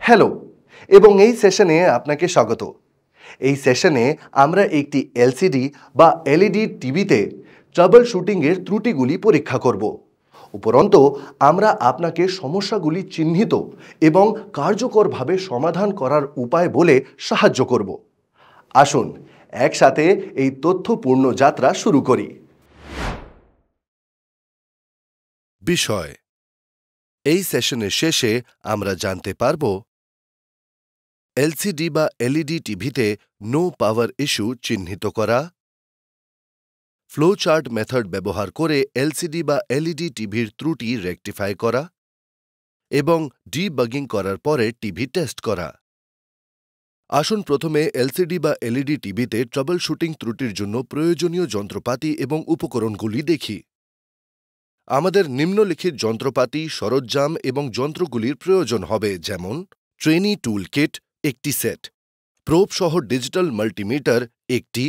Hello এবং এই সেশনে আপনাকে স্বাগত। এই সেশনে আমরা একটি এলসিডি বা এলইডি টিভিতে ট্রাবল শুটিংয়ের ত্রুটিগুলি পরীক্ষা করব। উপরন্তু আমরা আপনাকে সমস্যাগুলি চিহ্নিত এবং কার্যকরভাবে সমাধান করার উপায় বলে সাহায্য করব। আসুন একসাথে এই তথ্যপূর্ণ যাত্রা শুরু করি। বিষয়: এই সেশনের শেষে আমরা জানতে পারব এলসিডি বা এলইডি টিভিতে নো পাওয়ার ইস্যু চিহ্নিত করা, ফ্লো চার্ট মেথড ব্যবহার করে এলসিডি বা এলইডি টিভির ত্রুটি রেকটিফাই করা এবং ডিবাগিং করার পরে টিভি টেস্ট করা। আসুন প্রথমে এলসিডি বা এলইডি টিভিতে ট্রাবল শুটিং ত্রুটির জন্য প্রয়োজনীয় যন্ত্রপাতি এবং উপকরণগুলি দেখি। আমাদের নিম্নলিখিত যন্ত্রপাতি, সরঞ্জাম এবং যন্ত্রগুলির প্রয়োজন হবে, যেমন ট্রেনি টুল কিট একটি সেট, প্রোব সহ ডিজিটাল মাল্টিমিটার একটি,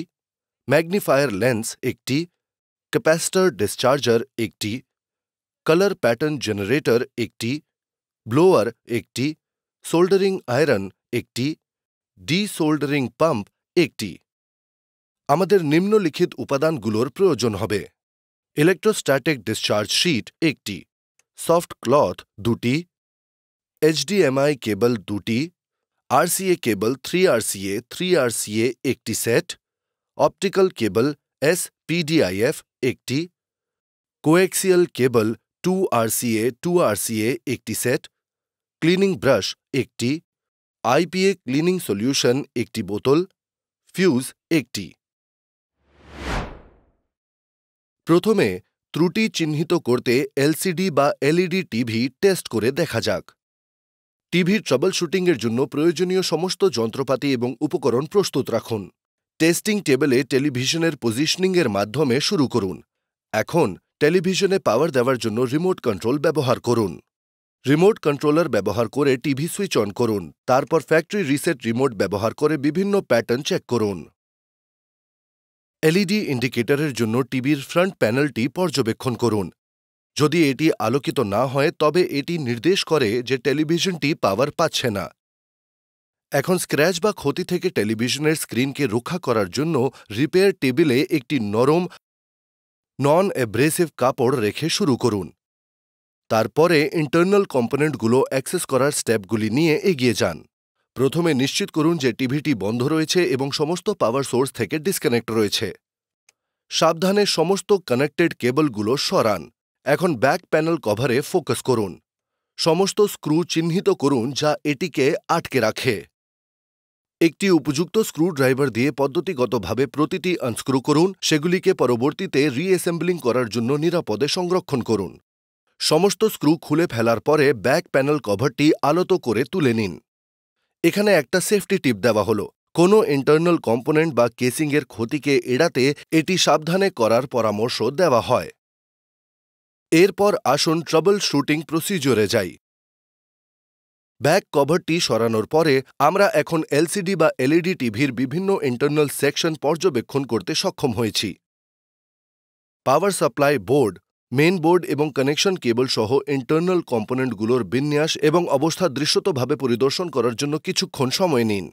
ম্যাগনিফায়ার লেন্স একটি, ক্যাপাসিটর ডিসচার্জার একটি, কালার প্যাটার্ন জেনারেটর একটি, ব্লোয়ার একটি, সোল্ডারিং আয়রন একটি, ডিসোল্ডারিং পাম্প একটি। আমাদের নিম্নলিখিত উপাদানগুলোর প্রয়োজন হবে: ইলেকট্রোস্ট্যাটিক ডিসচার্জ শিট একটি, সফট ক্লথ দুটি, এইচডিএমআই কেবল দুটি, আরসিএ কেবল 3RCA 3RCA একটি সেট, অপটিক্যাল কেবল SPDIF একটি, কোএক্সিয়াল কেবল 2RCA 2RCA একটি সেট, ক্লিনিং ব্রাশ একটি, আইপিএ ক্লিনিং সলিউশন একটি বোতল, ফিউজ একটি। প্রথমে ত্রুটি চিহ্নিত করতে এলসিডি বা এলইডি টিভি টেস্ট করে দেখা যাক। টিভির ট্রাবল শুটিংয়ের জন্য প্রয়োজনীয় সমস্ত যন্ত্রপাতি এবং উপকরণ প্রস্তুত রাখুন। টেস্টিং টেবিলে টেলিভিশনের পজিশনিংয়ের মাধ্যমে শুরু করুন। এখন টেলিভিশনে পাওয়ার দেওয়ার জন্য রিমোট কন্ট্রোল ব্যবহার করুন। রিমোট কন্ট্রোলার ব্যবহার করে টিভি সুইচ অন করুন। তারপর ফ্যাক্টরি রিসেট রিমোট ব্যবহার করে বিভিন্ন প্যাটার্ন চেক করুন। এলইডি ইন্ডিকেটরের জন্য টিভির ফ্রন্ট প্যানেলটি পর্যবেক্ষণ করুন। যদি এটি আলোকিত না হয় তবে এটি নির্দেশ করে যে টেলিভিশনটি পাওয়ার পাচ্ছে না। এখন স্ক্র্যাচ বা ক্ষতি থেকে টেলিভিশনের স্ক্রিনকে রক্ষা করার জন্য রিপেয়ার টেবিলে একটি নরম নন অ্যাব্রেসিভ কাপড় রেখে শুরু করুন। তারপরে ইন্টারনাল কম্পোনেন্টগুলো অ্যাক্সেস করার স্টেপগুলি নিয়ে এগিয়ে যান। প্রথমে নিশ্চিত করুন যে টিভিটি বন্ধ রয়েছে এবং সমস্ত পাওয়ার সোর্স থেকে ডিসকানেক্ট রয়েছে। সাবধানে সমস্ত কানেক্টেড কেবলগুলো সরান। এখন ব্যাক প্যানেল কভারে ফোকাস করুন। সমস্ত স্ক্রু চিহ্নিত করুন যা এটিকে আটকে রাখে। একটি উপযুক্ত স্ক্রু ড্রাইভার দিয়ে পদ্ধতিগতভাবে প্রতিটি আনস্ক্রু করুন। সেগুলিকে পরবর্তীতে রিঅ্যাসেম্বলিং করার জন্য নিরাপদে সংরক্ষণ করুন। সমস্ত স্ক্রু খুলে ফেলার পরে ব্যাক প্যানেল কভারটি আলতো করে তুলে নিন। এখানে একটা সেফটি টিপ দেওয়া হলো। কোনো ইন্টারনাল কম্পোনেন্ট বা কেসিংয়ের ক্ষতিকে এড়াতে এটি সাবধানে করার পরামর্শ দেওয়া হয়। এরপর আসুন ট্রাবল শুটিং প্রসিডিওরে যাই। ব্যাক কভারটি সরানোর পরে আমরা এখন এলসিডি বা এলইডি টিভির বিভিন্ন ইন্টারনাল সেকশন পর্যবেক্ষণ করতে সক্ষম হয়েছি। Power supply board, main board এবং কানেকশন কেবল সহ ইন্টারনাল কম্পোনেন্টগুলোর বিন্যাস এবং অবস্থা দৃশ্যতভাবে পরিদর্শন করার জন্য কিছুক্ষণ সময় নিন।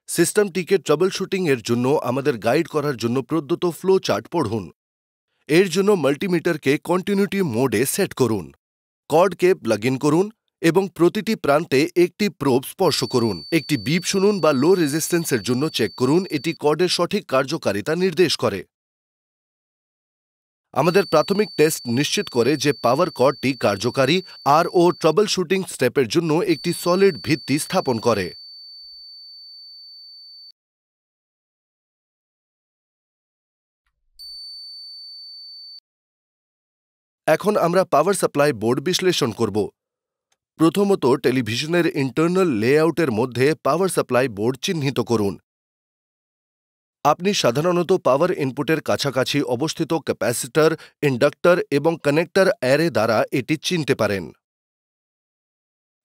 সিস্টেমটিকে ট্রাবল শুটিংয়ের জন্য আমাদের গাইড করার জন্য প্রদত্ত ফ্লো চার্ট পড়ুন। এর জন্য মাল্টিমিটারকে কন্টিনিউটি মোডে সেট করুন। কর্ডকে প্লাগ ইন করুন এবং প্রতিটি প্রান্তে একটি প্রোব স্পর্শ করুন। একটি বিপ শুনুন বা লো রেজিস্ট্যান্সের জন্য চেক করুন। এটি কর্ডের সঠিক কার্যকারিতা নির্দেশ করে। আমাদের প্রাথমিক টেস্ট নিশ্চিত করে যে পাওয়ার কর্ডটি কার্যকারী আর ও ট্রাবল শুটিং স্টেপের জন্য একটি সলিড ভিত্তি স্থাপন করে। এখন আমরা পাওয়ার সাপ্লাই বোর্ড বিশ্লেষণ করব। প্রথমত টেলিভিশনের ইন্টারনাল লেআউটের মধ্যে পাওয়ার সাপ্লাই বোর্ড চিহ্নিত করুন। আপনি সাধারণত পাওয়ার ইনপুটের কাছাকাছি অবস্থিত ক্যাপাসিটর, ইন্ডাক্টর এবং কানেক্টর অ্যারে দ্বারা এটি চিনতে পারেন।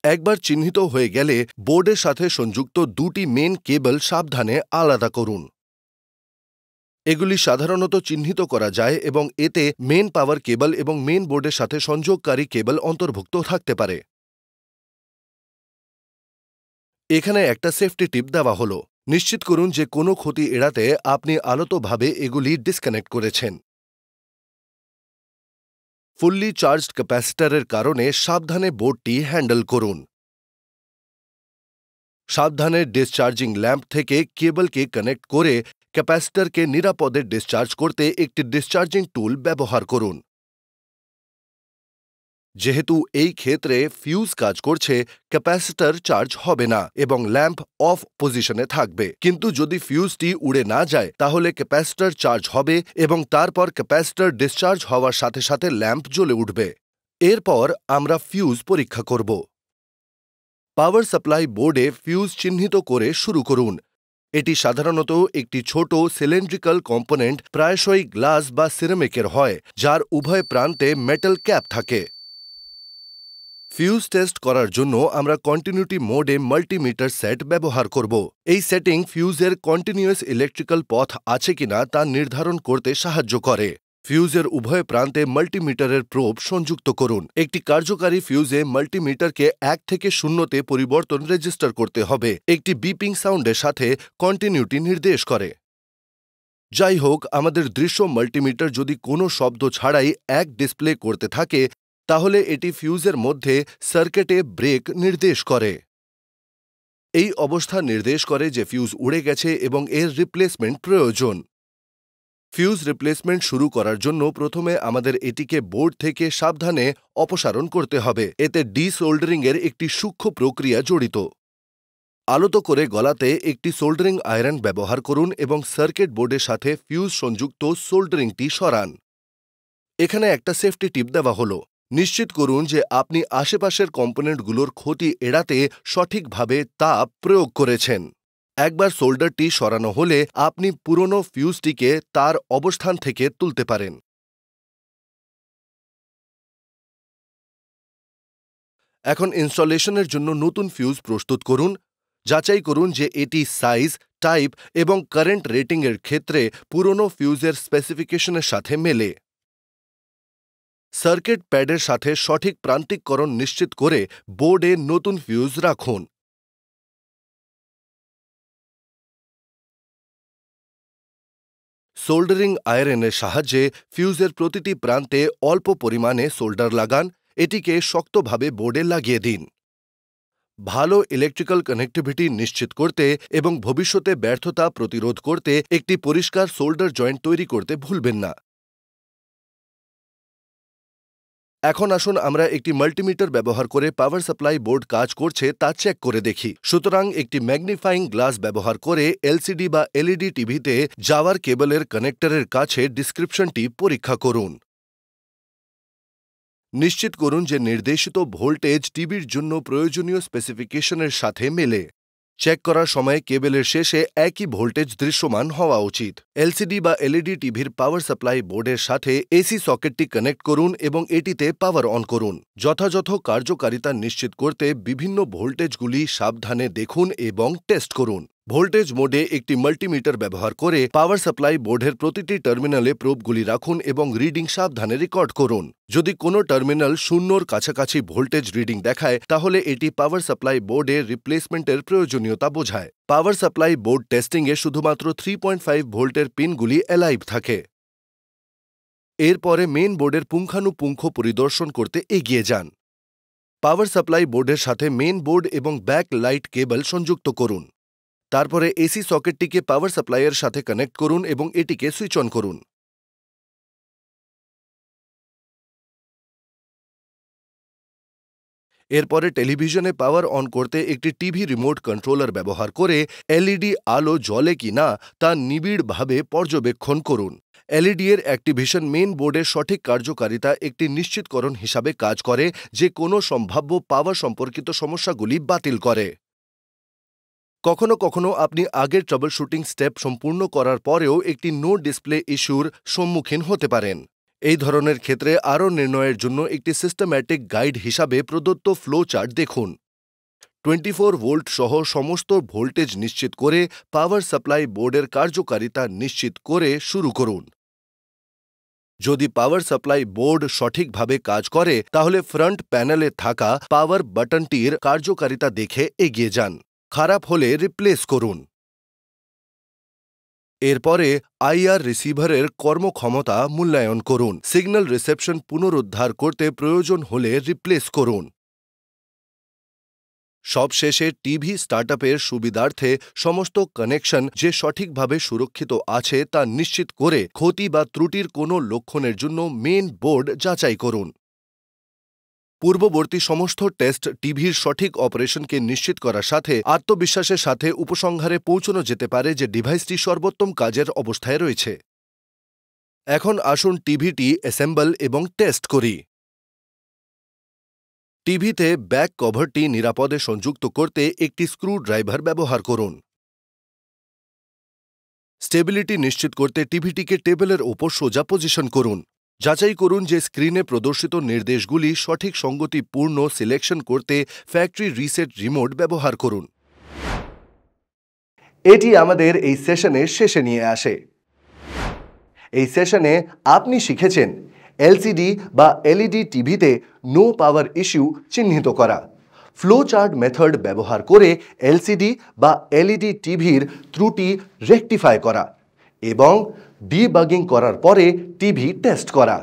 একবার চিহ্নিত হয়ে গেলে বোর্ডের সাথে সংযুক্ত দুটি মেন কেবল সাবধানে আলাদা করুন। এগুলি সাধারণত চিহ্নিত করা যায় এবং এতে মেন পাওয়ার কেবল এবং মেন বোর্ডের সাথে সংযোগকারী কেবল অন্তর্ভুক্ত থাকতে পারে। এখানে একটা সেফটি টিপ দেওয়া হলো। নিশ্চিত করুন যে কোনো ক্ষতি এড়াতে আপনি আলতোভাবে এগুলি ডিসকানেক্ট করেছেন। ফুললি চার্জড ক্যাপাসিটরের কারণে সাবধানে বোর্ডটি হ্যান্ডেল করুন। সাবধানে ডিসচার্জিং ল্যাম্প থেকে কেবলকে কানেক্ট করে ক্যাপাসিটরকে নিরাপদে ডিসচার্জ করতে একটি ডিসচার্জিং টুল ব্যবহার করুন। যেহেতু এই ক্ষেত্রে ফিউজ কাজ করছে, ক্যাপাসিটর চার্জ হবে না এবং ল্যাম্প অফ পজিশনে থাকবে। কিন্তু যদি ফিউজটি উড়ে না যায় তাহলে ক্যাপাসিটর চার্জ হবে এবং তারপর ক্যাপাসিটর ডিসচার্জ হওয়ার সাথে সাথে ল্যাম্প জ্বলে উঠবে। এরপর আমরা ফিউজ পরীক্ষা করব। পাওয়ার সাপ্লাই বোর্ডে ফিউজ চিহ্নিত করে শুরু করুন। এটি সাধারণত একটি ছোট সিলিন্ড্রিক্যাল কম্পোনেন্ট, প্রায়শই গ্লাস বা সিরামিকের হয়, যার উভয় প্রান্তে মেটাল ক্যাপ থাকে। ফিউজ টেস্ট করার জন্য আমরা কন্টিনিউটি মোডে মাল্টিমিটার সেট ব্যবহার করব। এই সেটিং ফিউজের কন্টিনিউয়াস ইলেকট্রিক্যাল পথ আছে কিনা তা নির্ধারণ করতে সাহায্য করে। ফিউজের উভয় প্রান্তে মাল্টিমিটারের প্রোব সংযুক্ত করুন। একটি কার্যকারী ফিউজে মাল্টিমিটারকে 1 থেকে 0-তে পরিবর্তন রেজিস্টার করতে হবে। একটি বিপিং সাউন্ডের সাথে কন্টিনিউটি নির্দেশ করে। যাই হোক, আমাদের দৃশ্য মাল্টিমিটার যদি কোনো শব্দ ছাড়াই এক ডিসপ্লে করতে থাকে তাহলে এটি ফিউজের মধ্যে সার্কিটে ব্রেক নির্দেশ করে। এই অবস্থা নির্দেশ করে যে ফিউজ উড়ে গেছে এবং এর রিপ্লেসমেন্ট প্রয়োজন। ফিউজ রিপ্লেসমেন্ট শুরু করার জন্য প্রথমে আমাদের এটিকে বোর্ড থেকে সাবধানে অপসারণ করতে হবে। এতে ডিসোল্ডারিংয়ের একটি সূক্ষ্ম প্রক্রিয়া জড়িত। আলতো করে গলাতে একটি সোল্ডারিং আয়রন ব্যবহার করুন এবং সার্কিট বোর্ডের সাথে ফিউজ সংযুক্ত সোল্ডারিংটি সরান। এখানে একটা সেফটি টিপ দেওয়া হলো। নিশ্চিত করুন যে আপনি আশেপাশের কম্পোনেন্টগুলোর ক্ষতি এড়াতে সঠিকভাবে তাপ প্রয়োগ করেছেন। একবার সোল্ডারটি সরানো হলে আপনি পুরনো ফিউজটিকে তার অবস্থান থেকে তুলতে পারেন। এখন ইনস্টলেশনের জন্য নতুন ফিউজ প্রস্তুত করুন। যাচাই করুন যে এটি সাইজ, টাইপ এবং কারেন্ট রেটিংয়ের ক্ষেত্রে পুরনো ফিউজের স্পেসিফিকেশনের সাথে মেলে। সার্কিট প্যাডের সাথে সঠিক প্রান্তিককরণ নিশ্চিত করে বোর্ডে নতুন ফিউজ রাখুন। সোল্ডারিং আয়রনের সাহায্যে ফিউজের প্রতিটি প্রান্তে অল্প পরিমাণে সোল্ডার লাগান। এটিকে শক্তভাবে বোর্ডে লাগিয়ে দিন। ভালো ইলেকট্রিক্যাল কানেক্টিভিটি নিশ্চিত করতে এবং ভবিষ্যতে ব্যর্থতা প্রতিরোধ করতে একটি পরিষ্কার সোল্ডার জয়েন্ট তৈরি করতে ভুলবেন না। এখন আসুন আমরা একটি মাল্টিমিটার ব্যবহার করে পাওয়ার সাপ্লাই বোর্ড কাজ করছে তা চেক করে দেখি। সুতরাং একটি ম্যাগনিফাইং গ্লাস ব্যবহার করে এলসিডি বা এলইডি টিভিতে যাওয়ার কেবলের কানেক্টরের কাছে ডিসক্রিপশনটি পরীক্ষা করুন। নিশ্চিত করুন যে নির্দেশিত ভোল্টেজ টিভির জন্য প্রয়োজনীয় স্পেসিফিকেশনের সাথে মেলে। চেক করার সময় কেবলের শেষে একই ভোল্টেজ দৃশ্যমান হওয়া উচিত। এলসিডি বা এলইডি টিভির পাওয়ার সাপ্লাই বোর্ডের সাথে এসি সকেটটি কানেক্ট করুন এবং এটিতে পাওয়ার অন করুন। যথাযথ কার্যকারিতা নিশ্চিত করতে বিভিন্ন ভোল্টেজগুলি সাবধানে দেখুন এবং টেস্ট করুন। ভোল্টেজ মোডে একটি মাল্টিমিটার ব্যবহার করে পাওয়ার সাপ্লাই বোর্ডের প্রতিটি টার্মিনালে প্রোবগুলি রাখুন এবং রিডিং সাবধানে রেকর্ড করুন। যদি কোনো টার্মিনাল 0-র কাছাকাছি ভোল্টেজ রিডিং দেখায় তাহলে এটি পাওয়ার সাপ্লাই বোর্ডে রিপ্লেসমেন্টের প্রয়োজনীয়তা বোঝায়। পাওয়ার সাপ্লাই বোর্ড টেস্টিংয়ে শুধুমাত্র 3.5 ভোল্টের পিনগুলি অ্যালাইভ থাকে। এরপরে মেইন বোর্ডের পুঙ্খানুপুঙ্খ পরিদর্শন করতে এগিয়ে যান। পাওয়ার সাপ্লাই বোর্ডের সাথে মেইন বোর্ড এবং ব্যাক লাইট কেবল সংযুক্ত করুন। তারপরে এসি সকেটটিকে পাওয়ার সাপ্লাইয়ের সাথে কানেক্ট করুন এবং এটিকে সুইচ অন করুন। এরপরে টেলিভিশনে পাওয়ার অন করতে একটি টিভি রিমোট কন্ট্রোলার ব্যবহার করে এলইডি আলো জ্বলে কিনা তা নিবিড়ভাবে পর্যবেক্ষণ করুন। এলইডি এর অ্যাক্টিভেশন মেইন বোর্ডের সঠিক কার্যকারিতা একটি নিশ্চিতকরণ হিসাবে কাজ করে যে কোনো সম্ভাব্য পাওয়ার সম্পর্কিত সমস্যাগুলি বাতিল করে। কখনো কখনো আপনি আগের ট্রাবল শুটিং স্টেপ সম্পূর্ণ করার পরেও একটি নো ডিসপ্লে ইস্যুর সম্মুখীন হতে পারেন। এই ধরনের ক্ষেত্রে আরও নির্ণয়ের জন্য একটি সিস্টেম্যাটিক গাইড হিসাবে প্রদত্ত ফ্লো চার্ট দেখুন। 24 ভোল্ট সহ সমস্ত ভোল্টেজ নিশ্চিত করে পাওয়ার সাপ্লাই বোর্ডের কার্যকারিতা নিশ্চিত করে শুরু করুন। যদি পাওয়ার সাপ্লাই বোর্ড সঠিকভাবে কাজ করে তাহলে ফ্রন্ট প্যানেলে থাকা পাওয়ার বাটনটির কার্যকারিতা দেখে এগিয়ে যান। খারাপ হলে রিপ্লেস করুন। এরপরে আইআর রিসিভারের কর্মক্ষমতা মূল্যায়ন করুন। সিগন্যাল রিসেপশন পুনরুদ্ধার করতে প্রয়োজন হলে রিপ্লেস করুন। সবশেষে টিভি স্টার্টআপের সুবিধার্থে সমস্ত কানেকশন যে সঠিকভাবে সুরক্ষিত আছে তা নিশ্চিত করে ক্ষতি বা ত্রুটির কোনো লক্ষণের জন্য মেইন বোর্ড যাচাই করুন। পূর্ববর্তী সমস্ত টেস্ট টিভির সঠিক অপারেশনকে নিশ্চিত করার সাথে আত্মবিশ্বাসের সাথে উপসংহারে পৌঁছানো যেতে পারে যে ডিভাইসটি সর্বোত্তম কাজের অবস্থায় রয়েছে। এখন আসুন টিভিটি অ্যাসেম্বল এবং টেস্ট করি। টিভিতে ব্যাক কভারটি নিরাপদে সংযুক্ত করতে একটি স্ক্রু ড্রাইভার ব্যবহার করুন। স্টেবিলিটি নিশ্চিত করতে টিভিটিকে টেবিলের ওপর সোজা পজিশন করুন। যাচাই করুন যে স্ক্রিনে প্রদর্শিত নির্দেশগুলি সঠিক সঙ্গতিপূর্ণ সিলেকশন করতে ফ্যাক্টরি রিসেট রিমোট ব্যবহার করুন। এটি আমাদের এই সেশনের শেষে নিয়ে আসে। এই সেশনে আপনি শিখেছেন এলসিডি বা এলইডি টিভিতে নো পাওয়ার ইস্যু চিহ্নিত করা, ফ্লো চার্ট মেথড ব্যবহার করে এলসিডি বা এলইডি টিভির ত্রুটি রেকটিফাই করা এবং ডিবাগিং করার পরে টিভি টেস্ট করা।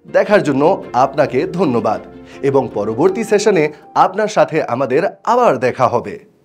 দেখার জন্য আপনাকে ধন্যবাদ এবং পরবর্তী সেশনে আপনার সাথে আমাদের আবার দেখা হবে।